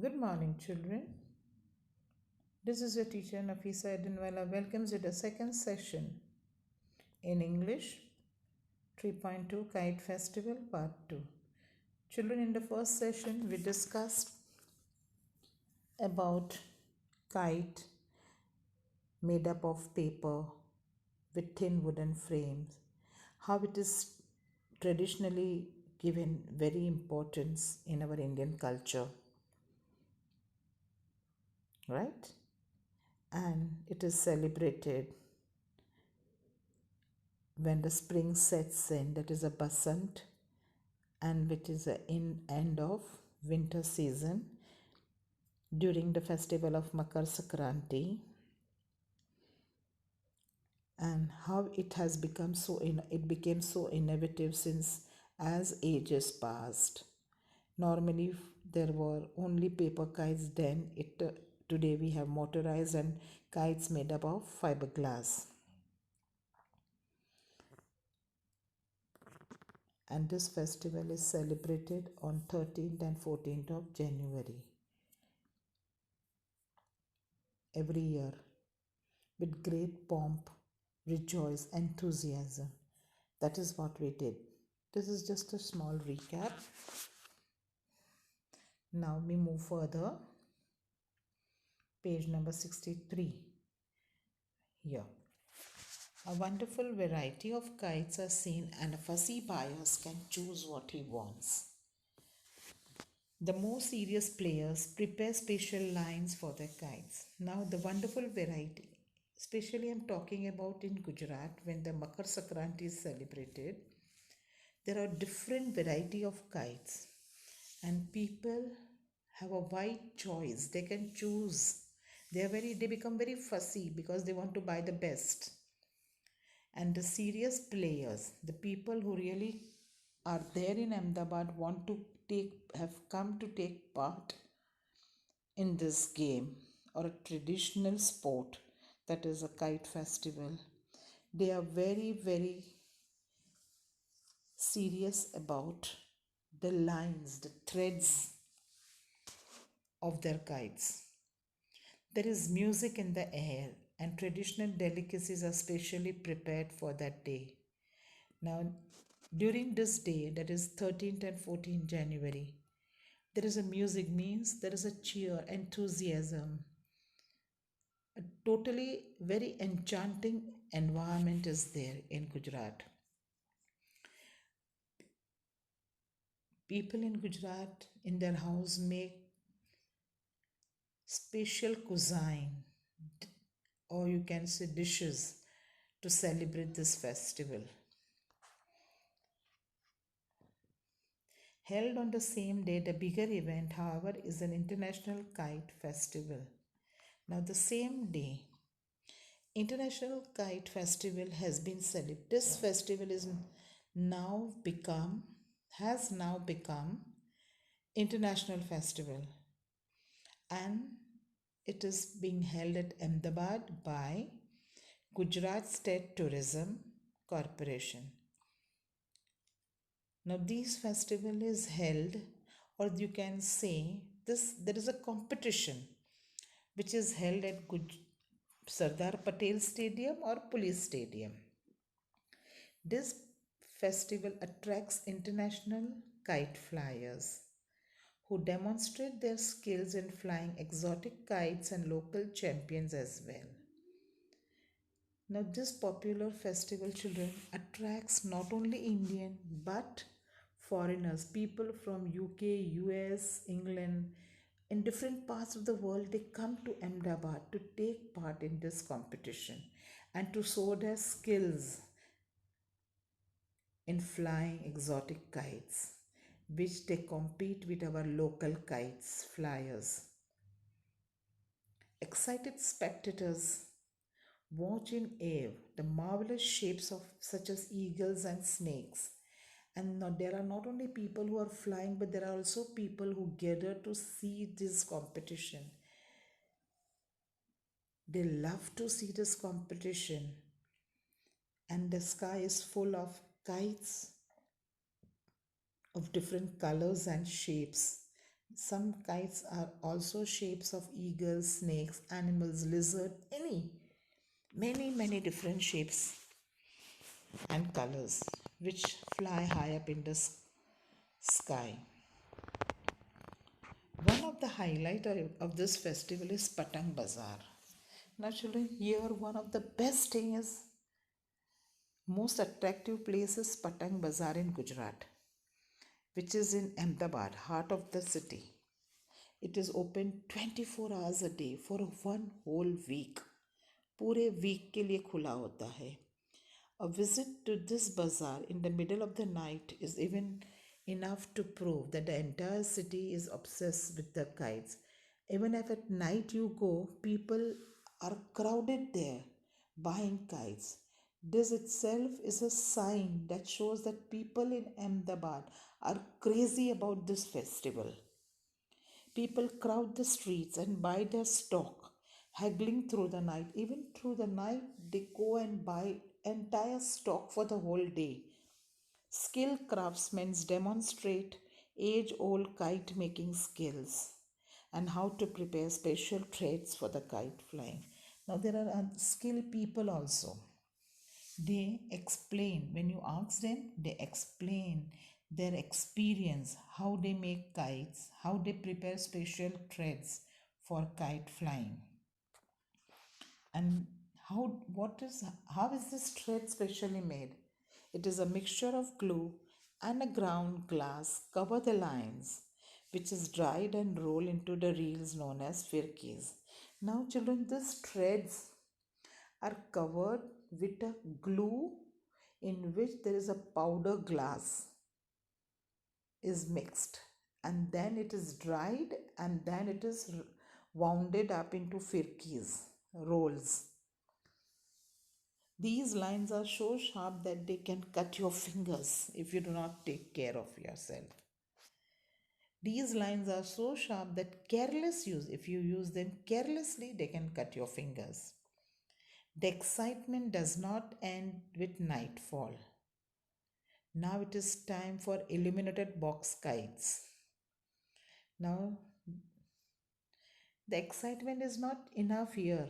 Good morning, children. This is your teacher Nafisa Edinwala welcomes you to the second session in English 3.2 Kite Festival Part 2. Children, in the first session, we discussed about kite made up of paper with thin wooden frames, how it is traditionally given very importance in our Indian culture, right? And it is celebrated when the spring sets in, that is a basant, and which is the end of winter season during the festival of Makar Sankranti, and how it has become it became so innovative since as ages passed. Normally there were only paper kites then. Today we have motorized and kites made up of fiberglass. And this festival is celebrated on 13th and 14th of January every year with great pomp, rejoice, enthusiasm. That is what we did. This is just a small recap. Now we move further. Page number 63. Here. A wonderful variety of kites are seen, and a fussy buyers can choose what he wants. The more serious players prepare special lines for their kites. Now, the wonderful variety, especially I'm talking about in Gujarat when the Makar Sankranti is celebrated, there are different variety of kites, and people have a wide choice. They can choose. They become very fussy because they want to buy the best. And the serious players, the people who really are there in Ahmedabad, have come to take part in this game or a traditional sport, that is a kite festival. They are very serious about the lines, the threads of their kites. There is music in the air, and traditional delicacies are specially prepared for that day. Now, during this day, that is 13th and 14th January, there is a music, means there is a cheer, enthusiasm. A totally very enchanting environment is there in Gujarat. People in Gujarat in their house make special cuisine, or you can say dishes, to celebrate this festival. Held on the same day, the bigger event, however, is an international kite festival. Now, the same day, International Kite Festival has been celebrated. This festival now become has now become international festival, and it is being held at Ahmedabad by Gujarat State Tourism Corporation. Now this festival is held, or you can say this, there is a competition which is held at Sardar Patel Stadium or Police Stadium. This festival attracts international kite flyers who demonstrate their skills in flying exotic kites, and local champions as well. Now, this popular festival, children, attracts not only Indian but foreigners, people from UK, US, England, in different parts of the world. They come to Ahmedabad to take part in this competition and to show their skills in flying exotic kites, which they compete with our local kites flyers. Excited spectators watch in awe the marvelous shapes of such as eagles and snakes. And there are not only people who are flying, but there are also people who gather to see this competition. They love to see this competition, and the sky is full of kites of different colors and shapes, Some kites are also shapes of eagles, snakes, animals, lizard, many different shapes and colors which fly high up in the sky. One of the highlight of this festival is Patang Bazaar. Now children, here one of the best thing is most attractive place is Patang Bazaar in Gujarat, which is in Ahmedabad, heart of the city. It is open 24 hours a day for one whole week. पूरे week के लिए खुला होता है. A visit to this bazaar in the middle of the night is even enough to prove that the entire city is obsessed with the kites. Even if at night you go, people are crowded there buying kites. This itself is a sign that shows that people in Ahmedabad are crazy about this festival. People crowd the streets and buy their stock, haggling through the night. Even through the night, they go and buy entire stock for the whole day. Skilled craftsmen demonstrate age old kite making skills and how to prepare special threads for the kite flying. Now, there are skilled people also. They explain, when you ask them, they explain their experience, how they make kites, how they prepare special threads for kite flying, and how is this thread specially made. It is a mixture of glue and a ground glass cover the lines, which is dried and rolled into the reels known as firkis. Now children, these threads are covered with a glue in which there is a powder glass is mixed, and then it is dried, and then it is wounded up into firkis rolls. These lines are so sharp that they can cut your fingers if you do not take care of yourself. These lines are so sharp that if you use them carelessly, they can cut your fingers. The excitement does not end with nightfall. Now it is time for illuminated box kites. Now, the excitement is not enough here.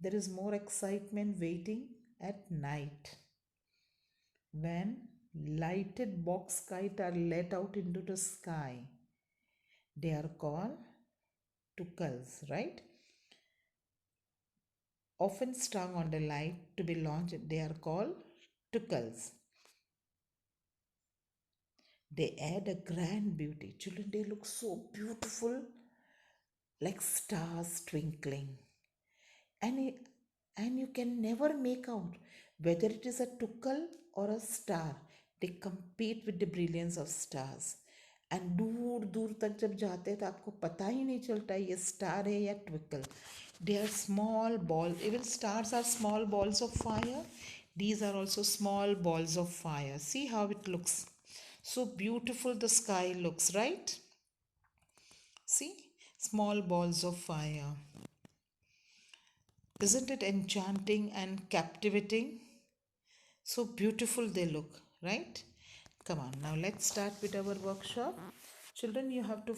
There is more excitement waiting at night when lighted box kites are let out into the sky. They are called tukals, right? Often strung on the light to be launched, they are called tukals. They add a grand beauty. Children, they look so beautiful, like stars twinkling. And, and you can never make out whether it is a tukal or a star. They compete with the brilliance of stars. And दूर दूर तक जब जाते हैं तो आपको पता ही नहीं चलता ये स्टार है या ट्विकल. They are small balls. Even stars are small balls of fire. These are also small balls of fire. See how it looks. So beautiful the sky looks, right? See? Small balls of fire. Isn't it enchanting and captivating? So beautiful they look, right? Come on, now let's start with our workshop. Children, you have to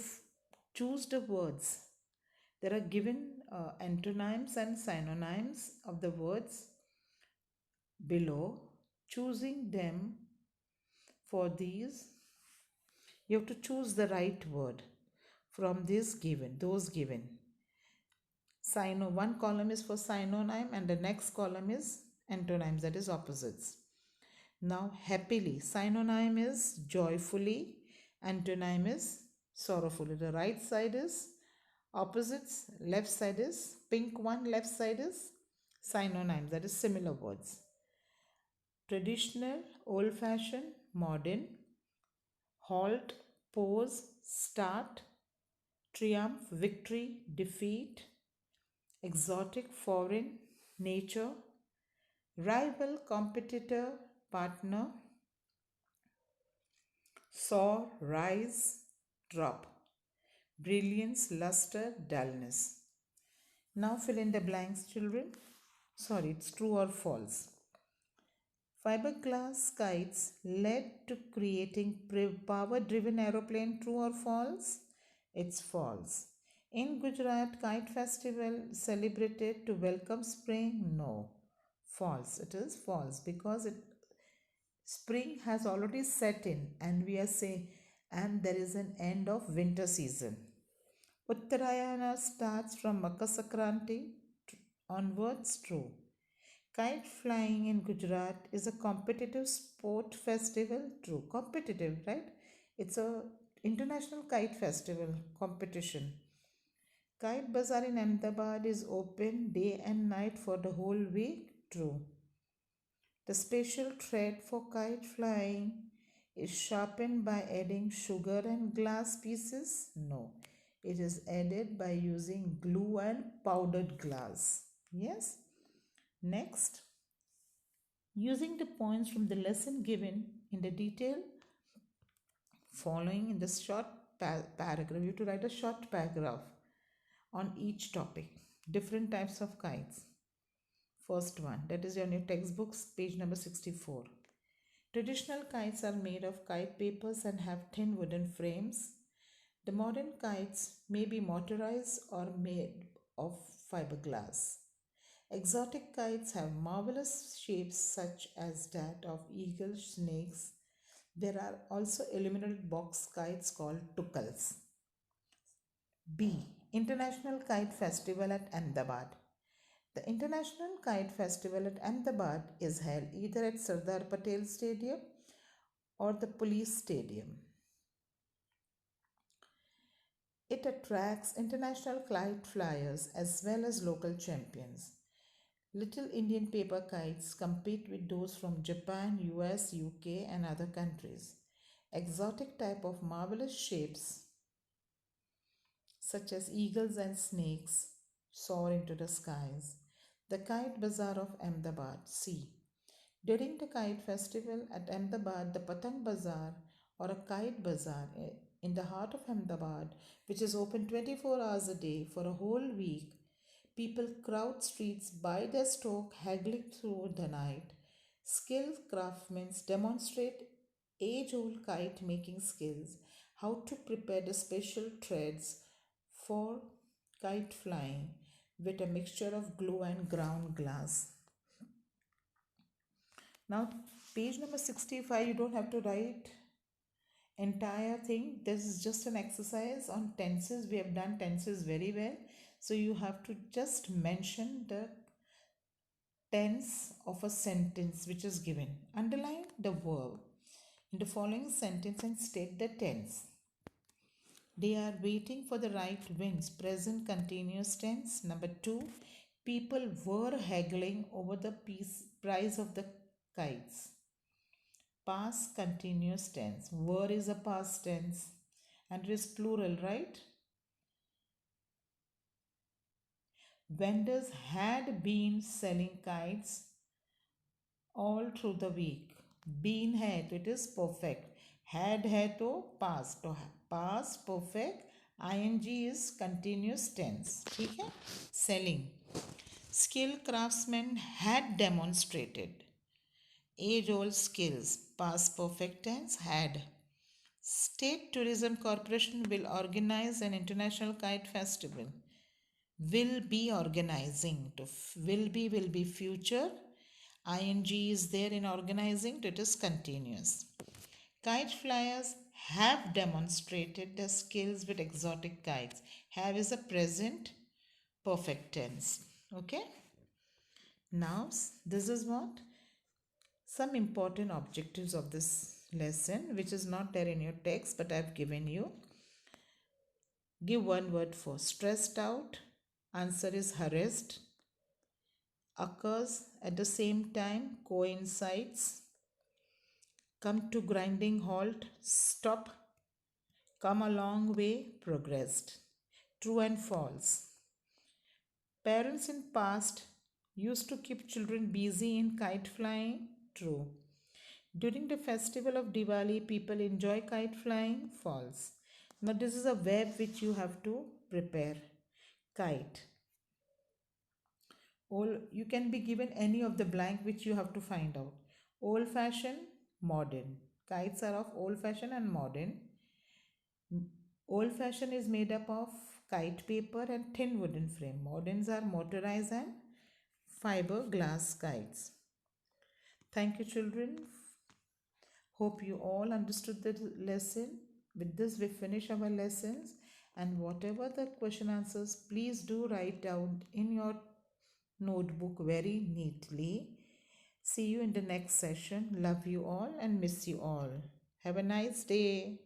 choose the words. There are given antonyms and synonyms of the words below. Choosing them for these, you have to choose the right word from those given. One column is for synonym and the next column is antonyms, that is opposites. Now, happily, synonym is joyfully, antonym is sorrowfully. The right side is opposites, left side is pink one, left side is synonym, that is similar words. Traditional, old fashioned, modern, halt, pose, start, triumph, victory, defeat, exotic, foreign, nature, rival, competitor, partner, soar, rise, drop, brilliance, luster, dullness. Now fill in the blanks, children. Sorry, it's true or false. Fiberglass kites led to creating power driven aeroplane, true or false? It's false. In Gujarat, Kite Festival celebrated to welcome spring? No. False. It is false because spring has already set in and we are saying and there is an end of winter season. Uttarayana starts from Makar Sankranti onwards, true. Kite flying in Gujarat is a competitive sport festival, true. Competitive, right? It's a international kite festival competition. Kite Bazaar in Ahmedabad is open day and night for the whole week, true. The special thread for kite flying is sharpened by adding sugar and glass pieces? No. It is added by using glue and powdered glass. Yes. Next, using the points from the lesson given in the detail following in the short paragraph, you have to write a short paragraph on each topic. Different types of kites. First one, that is on your textbooks, page number 64. Traditional kites are made of kite papers and have thin wooden frames. The modern kites may be motorized or made of fiberglass. Exotic kites have marvelous shapes such as that of eagle snakes. There are also illuminated box kites called tukals. B. International Kite Festival at Ahmedabad. The International Kite Festival at Ahmedabad is held either at Sardar Patel Stadium or the Police Stadium. It attracts international kite flyers as well as local champions. Little Indian paper kites compete with those from Japan, US, UK, and other countries. Exotic type of marvelous shapes such as eagles and snakes soar into the skies. The Kite Bazaar of Ahmedabad. C. During the Kite Festival at Ahmedabad, the Patang Bazaar or a Kite Bazaar in the heart of Ahmedabad, which is open 24 hours a day for a whole week, people crowd streets, buy their stock, haggling through the night. Skilled craftsmen demonstrate age old kite making skills, how to prepare the special threads for kite flying with a mixture of glue and ground glass. Now, page number 65, you don't have to write entire thing. This is just an exercise on tenses. We have done tenses very well. So you have to just mention the tense of a sentence which is given. Underline the verb in the following sentence and state the tense. They are waiting for the right winds. Present continuous tense. Number 2. People were haggling over the price of the kites. Past continuous tense. Were is a past tense and it is plural, right? Vendors had been selling kites all through the week. Been hai to it is perfect. Had hai to past. To past perfect. ing is continuous tense. ठीक है? Selling. Skilled craftsmen had demonstrated age old skills. Past perfect tense had. State Tourism Corporation will organize an international kite festival. Will be organizing. To will be future. ing is there in organizing. It is continuous. Kite flyers have demonstrated their skills with exotic kites. Have is a present perfect tense. Okay. Now this is what some important objectives of this lesson, which is not there in your text but I've given you. Give one word for stressed out. Answer is harassed. Occurs at the same time, coincides. Come to grinding halt, stop. Come a long way, progressed. True and false. Parents in past used to keep children busy in kite flying. True. During the festival of Diwali, people enjoy kite flying. False. Now this is a verb which you have to prepare. Kite. You can be given any of the blank which you have to find out. Old fashioned, modern. Kites are of old fashioned and modern. Old fashioned is made up of kite paper and thin wooden frame. Moderns are motorized and fiberglass kites. Thank you, children. Hope you all understood the lesson. With this, we finish our lessons. And whatever the question answers, please do write down in your notebook very neatly. See you in the next session. Love you all and miss you all. Have a nice day.